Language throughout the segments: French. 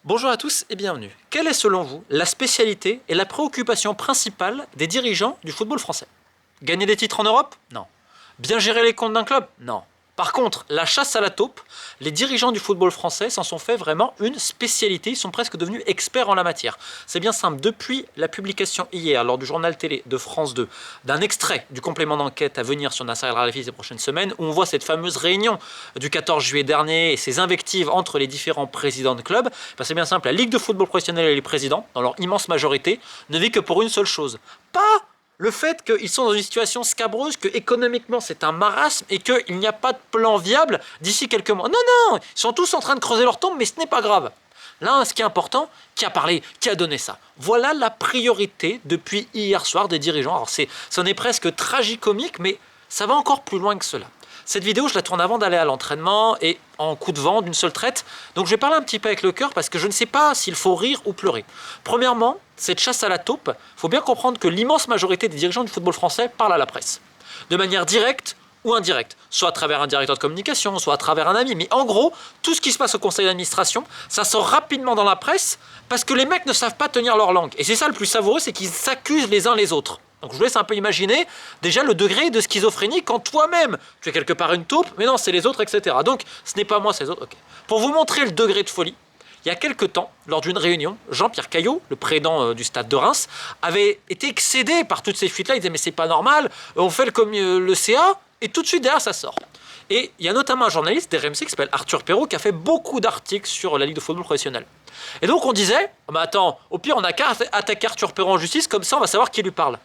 Bonjour à tous et bienvenue. Quelle est selon vous la spécialité et la préoccupation principale des dirigeants du football français? Gagner des titres en Europe? Non. Bien gérer les comptes d'un club? Non. Par contre, la chasse à la taupe, les dirigeants du football français s'en sont fait vraiment une spécialité, ils sont presque devenus experts en la matière. C'est bien simple, depuis la publication hier, lors du journal télé de France 2, d'un extrait du complément d'enquête à venir sur Nasser El Khelaifi ces prochaines semaines, où on voit cette fameuse réunion du 14 juillet dernier et ces invectives entre les différents présidents de clubs, c'est bien simple, la Ligue de football professionnel et les présidents, dans leur immense majorité, ne vit que pour une seule chose. Pas le fait qu'ils sont dans une situation scabreuse, que économiquement c'est un marasme et qu'il n'y a pas de plan viable d'ici quelques mois. Non, non, ils sont tous en train de creuser leur tombe, mais ce n'est pas grave. Là, ce qui est important, qui a parlé, qui a donné ça. Voilà la priorité depuis hier soir des dirigeants. Alors, c'en est presque tragicomique, mais ça va encore plus loin que cela. Cette vidéo, je la tourne avant d'aller à l'entraînement et en coup de vent, d'une seule traite. Donc je vais parler un petit peu avec le cœur parce que je ne sais pas s'il faut rire ou pleurer. Premièrement, cette chasse à la taupe, il faut bien comprendre que l'immense majorité des dirigeants du football français parlent à la presse. De manière directe ou indirecte. Soit à travers un directeur de communication, soit à travers un ami. Mais en gros, tout ce qui se passe au conseil d'administration, ça sort rapidement dans la presse parce que les mecs ne savent pas tenir leur langue. Et c'est ça le plus savoureux, c'est qu'ils s'accusent les uns les autres. Donc je vous laisse un peu imaginer déjà le degré de schizophrénie quand toi-même tu es quelque part une taupe, mais non c'est les autres, etc. Donc ce n'est pas moi, c'est les autres. Okay. Pour vous montrer le degré de folie, il y a quelques temps, lors d'une réunion, Jean-Pierre Caillot, le président du stade de Reims, avait été excédé par toutes ces fuites-là. Il disait mais c'est pas normal, on fait comme le CA, et tout de suite derrière ça sort. Et il y a notamment un journaliste d'RMC qui s'appelle Arthur Perrault qui a fait beaucoup d'articles sur la Ligue de football professionnel. Et donc on disait, bah attends, au pire on n'a qu'à attaquer Arthur Perrault en justice, comme ça on va savoir qui lui parle.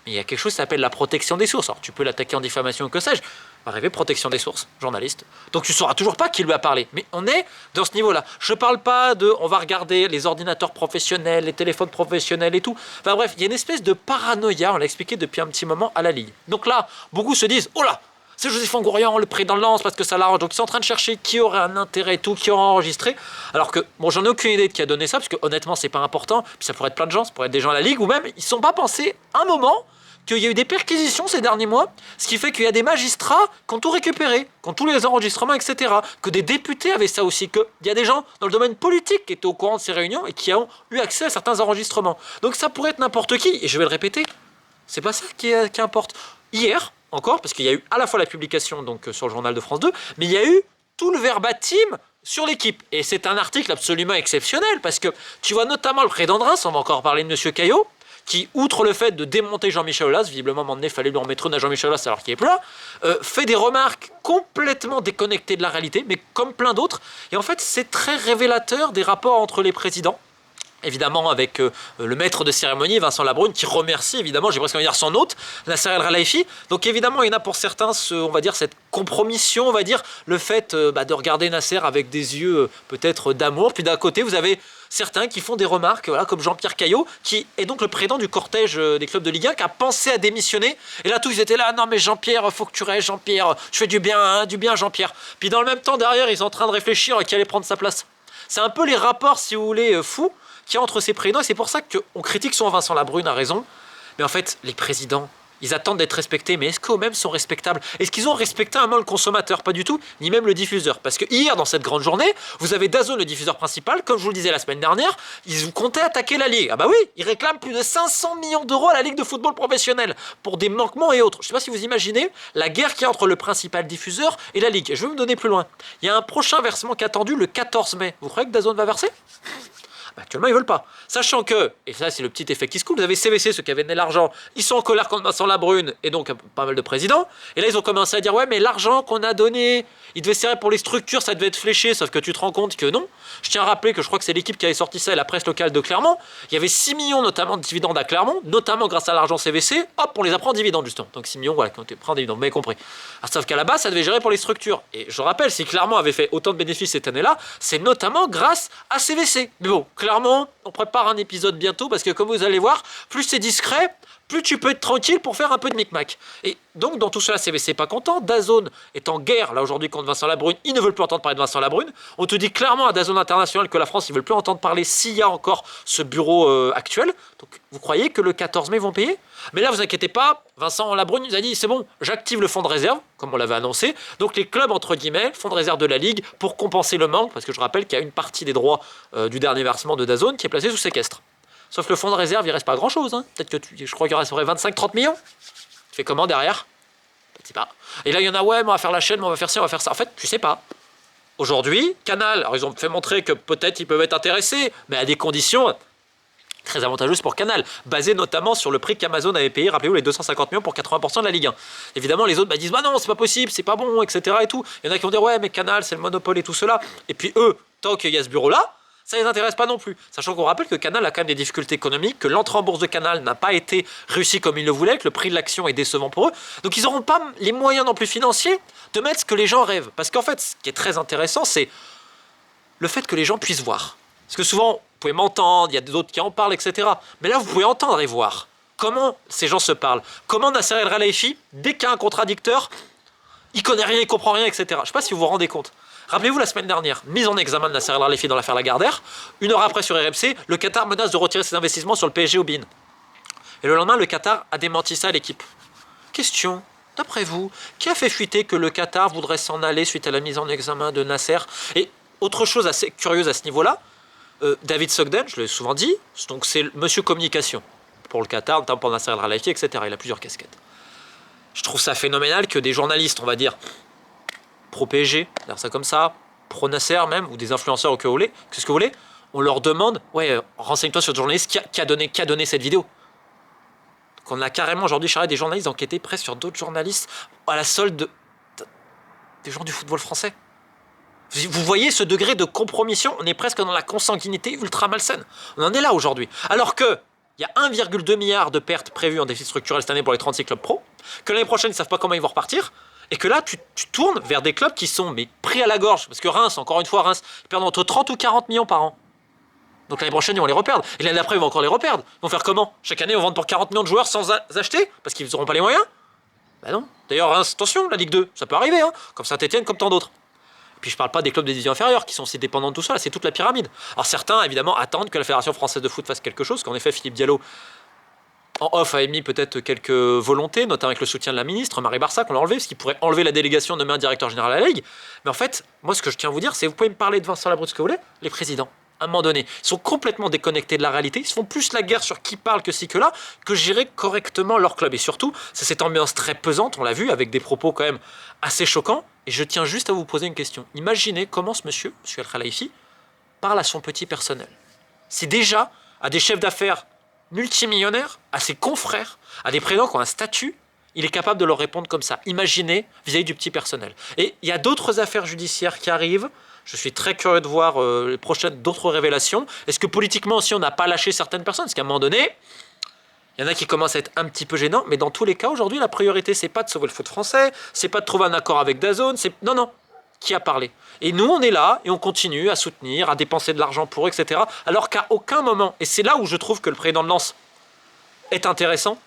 Il y a quelque chose qui s'appelle la protection des sources. Alors, tu peux l'attaquer en diffamation ou que sais-je. Arriver, protection des sources, journaliste. Donc tu ne sauras toujours pas qui lui a parlé. Mais on est dans ce niveau-là. Je ne parle pas de on va regarder les ordinateurs professionnels, les téléphones professionnels et tout. Enfin bref, il y a une espèce de paranoïa, on l'a expliqué depuis un petit moment, à la Ligue. Donc là, beaucoup se disent, oh là, c'est Joseph Engourian, le président de Lens, parce que ça l'arrange. Donc ils sont en train de chercher qui aurait un intérêt et tout, qui aurait enregistré. Alors que, bon, j'en ai aucune idée de qui a donné ça, parce que honnêtement, c'est pas important. Puis ça pourrait être plein de gens, ça pourrait être des gens à la Ligue, ou même, ils ne sont pas pensés un moment qu'il y a eu des perquisitions ces derniers mois, ce qui fait qu'il y a des magistrats qui ont tout récupéré, qui ont tous les enregistrements, etc. Que des députés avaient ça aussi, qu'il y a des gens dans le domaine politique qui étaient au courant de ces réunions et qui ont eu accès à certains enregistrements. Donc ça pourrait être n'importe qui, et je vais le répéter, c'est pas ça qui importe. Hier, encore, parce qu'il y a eu à la fois la publication donc, sur le journal de France 2, mais il y a eu tout le verbatim sur l'équipe. Et c'est un article absolument exceptionnel, parce que tu vois notamment le président de Reims, on va encore parler de M. Caillot, qui, outre le fait de démonter Jean-Michel Aulas, visiblement, à un moment donné, il fallait lui en mettre une à Jean-Michel Aulas alors qu'il n'est plus là, fait des remarques complètement déconnectées de la réalité, mais comme plein d'autres. Et en fait, c'est très révélateur des rapports entre les présidents. Évidemment avec le maître de cérémonie, Vincent Labrune, qui remercie évidemment, j'ai presque envie de dire son hôte, Nasser El Khelaifi. Donc évidemment, il y en a pour certains, on va dire, cette compromission, on va dire, le fait de regarder Nasser avec des yeux peut-être d'amour. Puis d'un côté, vous avez certains qui font des remarques, voilà, comme Jean-Pierre Caillot, qui est donc le président du cortège des clubs de Ligue 1, qui a pensé à démissionner. Et là, tous ils étaient là, non mais Jean-Pierre, faut que tu restes, Jean-Pierre, tu fais du bien, Jean-Pierre. Puis dans le même temps, derrière, ils sont en train de réfléchir à qui allait prendre sa place. C'est un peu les rapports, si vous voulez, fous, qu'il y a entre ces présidents, et c'est pour ça qu'on critique souvent Vincent Labrune, a raison, mais en fait, les présidents, ils attendent d'être respectés, mais est-ce qu'eux-mêmes sont respectables? Est-ce qu'ils ont respecté un moment le consommateur? Pas du tout, ni même le diffuseur. Parce que hier, dans cette grande journée, vous avez DAZN, le diffuseur principal, comme je vous le disais la semaine dernière, ils comptaient attaquer la Ligue. Ah bah oui, ils réclament plus de 500 millions d'euros à la Ligue de football professionnel, pour des manquements et autres. Je ne sais pas si vous imaginez la guerre qu'il y a entre le principal diffuseur et la Ligue. Je vais me donner plus loin. Il y a un prochain versement qui est attendu le 14 mai. Vous croyez que DAZN va verser? Actuellement, ils ne veulent pas. Sachant que, et ça c'est le petit effet qui se coule, vous avez CVC, ceux qui avaient donné l'argent, ils sont en colère contre Vincent Labrune, et donc pas mal de présidents. Et là, ils ont commencé à dire, ouais, mais l'argent qu'on a donné, il devait servir pour les structures, ça devait être fléché, sauf que tu te rends compte que non. Je tiens à rappeler que je crois que c'est l'équipe qui avait sorti ça et la presse locale de Clermont. Il y avait 6 millions notamment de dividendes à Clermont, notamment grâce à l'argent CVC. Hop, on les apprend en dividendes justement. Donc 6 millions, voilà, qui ont été pris en dividendes, vous m'avez compris. Alors, sauf qu'à la base, ça devait gérer pour les structures. Et je rappelle, si Clermont avait fait autant de bénéfices cette année-là, c'est notamment grâce à CVC. Mais bon, Clermont, on prépare un épisode bientôt parce que comme vous allez voir, plus c'est discret, plus tu peux être tranquille pour faire un peu de micmac. Et donc, dans tout cela, CVC n'est pas content. DAZN est en guerre, là, aujourd'hui, contre Vincent Labrune. Ils ne veulent plus entendre parler de Vincent Labrune. On te dit clairement à DAZN International que la France, ils ne veulent plus entendre parler s'il y a encore ce bureau actuel. Donc, vous croyez que le 14 mai, ils vont payer? Mais là, vous inquiétez pas, Vincent Labrune nous a dit, c'est bon, j'active le fonds de réserve, comme on l'avait annoncé. Donc, les clubs, entre guillemets, fonds de réserve de la Ligue, pour compenser le manque, parce que je rappelle qu'il y a une partie des droits du dernier versement de DAZN qui est placée sous séquestre. Sauf le fonds de réserve, il reste pas grand-chose. Hein. Peut-être que je crois qu'il resterait 25-30 millions. Tu fais comment derrière? Je sais pas. Et là, il y en a, ouais, mais on va faire la chaîne, mais on va faire ci, on va faire ça. En fait, tu sais pas. Aujourd'hui, Canal, alors ils ont fait montrer que peut-être ils peuvent être intéressés, mais à des conditions très avantageuses pour Canal, basées notamment sur le prix qu'Amazon avait payé, rappelez-vous, les 250 millions pour 80% de la Ligue 1. Évidemment, les autres disent, bah non, c'est pas possible, c'est pas bon, etc. Et tout. Il y en a qui vont dire, ouais, mais Canal, c'est le monopole et tout cela. Et puis eux, tant qu'il y a ce bureau-là, ça ne les intéresse pas non plus. Sachant qu'on rappelle que Canal a quand même des difficultés économiques, que l'entrée en bourse de Canal n'a pas été réussie comme ils le voulaient, que le prix de l'action est décevant pour eux. Donc ils n'auront pas les moyens non plus financiers de mettre ce que les gens rêvent. Parce qu'en fait, ce qui est très intéressant, c'est le fait que les gens puissent voir. Parce que souvent, vous pouvez m'entendre, il y a d'autres qui en parlent, etc. Mais là, vous pouvez entendre et voir comment ces gens se parlent. Comment Nasser El Khelaifi, dès qu'il y a un contradicteur, il connaît rien, il comprend rien, etc. Je ne sais pas si vous vous rendez compte. Rappelez-vous la semaine dernière, mise en examen de Nasser El Khelaifi dans l'affaire Lagardère. Une heure après sur RMC, le Qatar menace de retirer ses investissements sur le PSG au BIN. Et le lendemain, le Qatar a démenti ça à l'équipe. Question, d'après vous, qui a fait fuiter que le Qatar voudrait s'en aller suite à la mise en examen de Nasser? Et autre chose assez curieuse à ce niveau-là, David Sogden, je l'ai souvent dit, donc c'est monsieur communication pour le Qatar, notamment pour Nasser El Khelaifi, etc. Il a plusieurs casquettes. Je trouve ça phénoménal que des journalistes, on va dire, pro-PSG, dire ça comme ça, pro-Nasser même, ou des influenceurs ou que vous voulez, qu'est-ce que vous voulez, on leur demande, ouais, renseigne-toi sur le journaliste qui a donné cette vidéo. Donc on a carrément aujourd'hui chargé des journalistes d'enquêter presque sur d'autres journalistes à la solde des gens du football français. Vous voyez ce degré de compromission, on est presque dans la consanguinité ultra malsaine. On en est là aujourd'hui. Alors que il y a 1,2 milliard de pertes prévues en déficit structurel cette année pour les 36 clubs pro, que l'année prochaine ils ne savent pas comment ils vont repartir, et que là tu tournes vers des clubs qui sont pris à la gorge, parce que Reims, encore une fois Reims, ils perdent entre 30 ou 40 millions par an. Donc l'année prochaine ils vont les reperdre, et l'année d'après ils vont encore les reperdre. Ils vont faire comment? Chaque année ils vont vendre pour 40 millions de joueurs sans acheter, parce qu'ils n'auront pas les moyens? Ben non. D'ailleurs Reims, attention, la Ligue 2, ça peut arriver, hein, comme Saint-Etienne, comme tant d'autres. Et puis je parle pas des clubs des divisions inférieures qui sont aussi dépendants de tout ça, c'est toute la pyramide. Alors certains évidemment attendent que la Fédération française de foot fasse quelque chose, qu'en effet Philippe Diallo en off a émis peut-être quelques volontés, notamment avec le soutien de la ministre Marie Barsac, on l'a enlevé, parce qu'il pourrait enlever la délégation, nommer un directeur général à la Ligue. Mais en fait, moi ce que je tiens à vous dire, c'est vous pouvez me parler de Vincent Labrune ce que vous voulez, les présidents, à un moment donné, ils sont complètement déconnectés de la réalité, ils se font plus la guerre sur qui parle que ci que là, que gérer correctement leur club. Et surtout, c'est cette ambiance très pesante, on l'a vu, avec des propos quand même assez choquants. Et je tiens juste à vous poser une question. Imaginez comment ce monsieur El Khelaifi, parle à son petit personnel. Si déjà, à des chefs d'affaires multimillionnaires, à ses confrères, à des présidents qui ont un statut, il est capable de leur répondre comme ça. Imaginez vis-à-vis du petit personnel. Et il y a d'autres affaires judiciaires qui arrivent. Je suis très curieux de voir les prochaines d'autres révélations. Est-ce que politiquement aussi on n'a pas lâché certaines personnes? Parce qu'à un moment donné, il y en a qui commencent à être un petit peu gênants, mais dans tous les cas, aujourd'hui, la priorité, c'est pas de sauver le foot français, c'est pas de trouver un accord avec DAZN, c'est... Non. Qui a parlé? Et nous, on est là, et on continue à soutenir, à dépenser de l'argent pour eux, etc. Alors qu'à aucun moment, et c'est là où je trouve que le président de Lens est intéressant,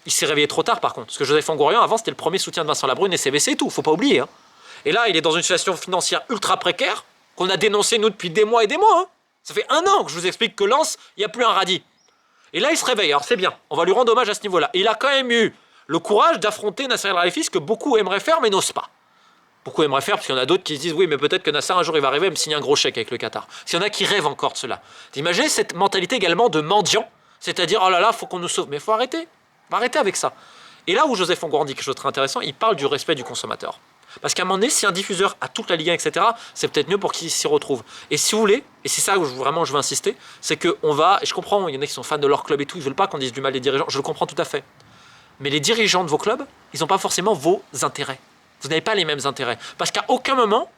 il s'est réveillé trop tard par contre, parce que Joseph Angourian, avant, c'était le premier soutien de Vincent Labrune et CVC et tout, faut pas oublier. Hein. Et là, il est dans une situation financière ultra précaire, qu'on a dénoncé nous depuis des mois et des mois. Hein. Ça fait 1 an que je vous explique que Lens, il n'y a plus un radis. Et là, il se réveille. Alors, c'est bien. On va lui rendre hommage à ce niveau-là. Et il a quand même eu le courage d'affronter Nasser El Khelaifi, ce que beaucoup aimeraient faire, mais n'osent pas. Beaucoup aimeraient faire, parce qu'il y en a d'autres qui se disent, oui, mais peut-être que Nasser, un jour, il va arriver à me signer un gros chèque avec le Qatar. S'il y en a qui rêvent encore de cela. Imaginez cette mentalité également de mendiant. C'est-à-dire, oh là là, faut qu'on nous sauve. Mais il faut arrêter. On va arrêter avec ça. Et là où Joseph Angourian dit quelque chose de très intéressant, il parle du respect du consommateur. Parce qu'à un moment donné, si un diffuseur a toute la Ligue 1, etc., c'est peut-être mieux pour qu'il s'y retrouve. Et si vous voulez, et c'est ça où vraiment je veux insister, c'est qu'on va, et je comprends, il y en a qui sont fans de leur club et tout, ils ne veulent pas qu'on dise du mal des dirigeants, je le comprends tout à fait. Mais les dirigeants de vos clubs, ils n'ont pas forcément vos intérêts. Vous n'avez pas les mêmes intérêts. Parce qu'à aucun moment,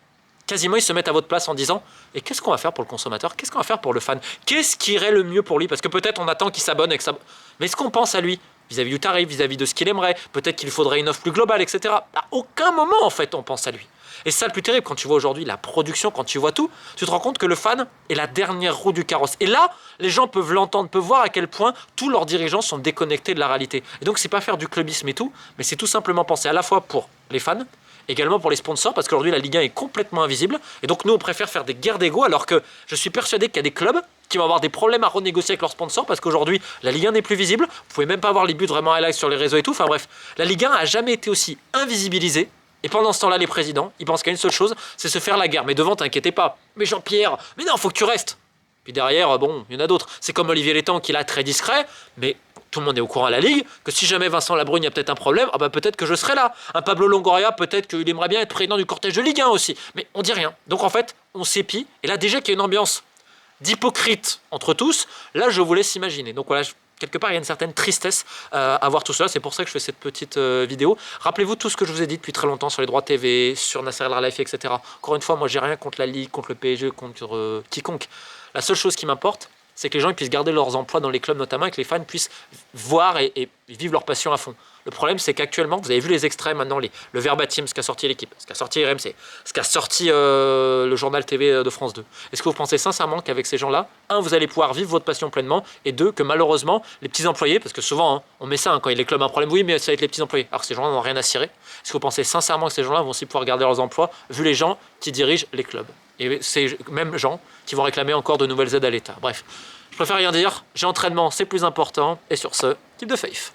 quasiment, ils se mettent à votre place en disant « Et qu'est-ce qu'on va faire pour le consommateur? Qu'est-ce qu'on va faire pour le fan? Qu'est-ce qui irait le mieux pour lui ?» Parce que peut-être on attend qu'il s'abonne et que ça... Mais est-ce qu'on pense à lui vis-à-vis du tarif, vis-à-vis de ce qu'il aimerait? Peut-être qu'il faudrait une offre plus globale, etc. À aucun moment, en fait, on pense à lui. Et ça, le plus terrible, quand tu vois aujourd'hui la production, quand tu vois tout, tu te rends compte que le fan est la dernière roue du carrosse. Et là, les gens peuvent l'entendre, peuvent voir à quel point tous leurs dirigeants sont déconnectés de la réalité. Et donc, c'est pas faire du clubisme et tout, mais c'est tout simplement penser à la fois pour les fans, également pour les sponsors, parce qu'aujourd'hui, la Ligue 1 est complètement invisible. Et donc, nous, on préfère faire des guerres d'ego, alors que je suis persuadé qu'il y a des clubs qui vont avoir des problèmes à renégocier avec leurs sponsors, parce qu'aujourd'hui, la Ligue 1 n'est plus visible. Vous pouvez même pas voir les buts vraiment highlights sur les réseaux et tout. Enfin bref, la Ligue 1 a jamais été aussi invisibilisée. Et pendant ce temps-là, les présidents, ils pensent qu'à une seule chose, c'est se faire la guerre. Mais devant, t'inquiétez pas. Mais Jean-Pierre, mais non, faut que tu restes. Puis derrière, bon, il y en a d'autres. C'est comme Olivier Létang qui est là, très discret, mais tout le monde est au courant à la Ligue, que si jamais Vincent Labrune, il y a peut-être un problème, ah bah peut-être que je serai là. Un Pablo Longoria, peut-être qu'il aimerait bien être président du cortège de Ligue 1 aussi. Mais on dit rien. Donc en fait, on s'épie. Et là, déjà qu'il y a une ambiance d'hypocrite entre tous, là, je vous laisse imaginer. Donc voilà, quelque part, il y a une certaine tristesse à voir tout cela. C'est pour ça que je fais cette petite vidéo. Rappelez-vous tout ce que je vous ai dit depuis très longtemps sur les droits TV, sur Nasser El Khelaifi, etc. Encore une fois, moi, j'ai rien contre la Ligue, contre le PSG, contre quiconque. La seule chose qui m'importe, c'est que les gens puissent garder leurs emplois dans les clubs notamment et que les fans puissent voir et vivre leur passion à fond. Le problème, c'est qu'actuellement, vous avez vu les extraits maintenant, le verbatim, ce qu'a sorti l'équipe, ce qu'a sorti RMC, ce qu'a sorti le journal TV de France 2. Est-ce que vous pensez sincèrement qu'avec ces gens-là, un, vous allez pouvoir vivre votre passion pleinement, et deux, que malheureusement, les petits employés, parce que souvent, hein, on met ça, hein, quand les clubs ont un problème, oui, mais ça va être les petits employés, alors que ces gens-là n'ont rien à cirer. Est-ce que vous pensez sincèrement que ces gens-là vont aussi pouvoir garder leurs emplois, vu les gens qui dirigent les clubs? Et ces mêmes gens qui vont réclamer encore de nouvelles aides à l'État. Bref, je préfère rien dire, j'ai entraînement, c'est plus important, et sur ce, type de faith.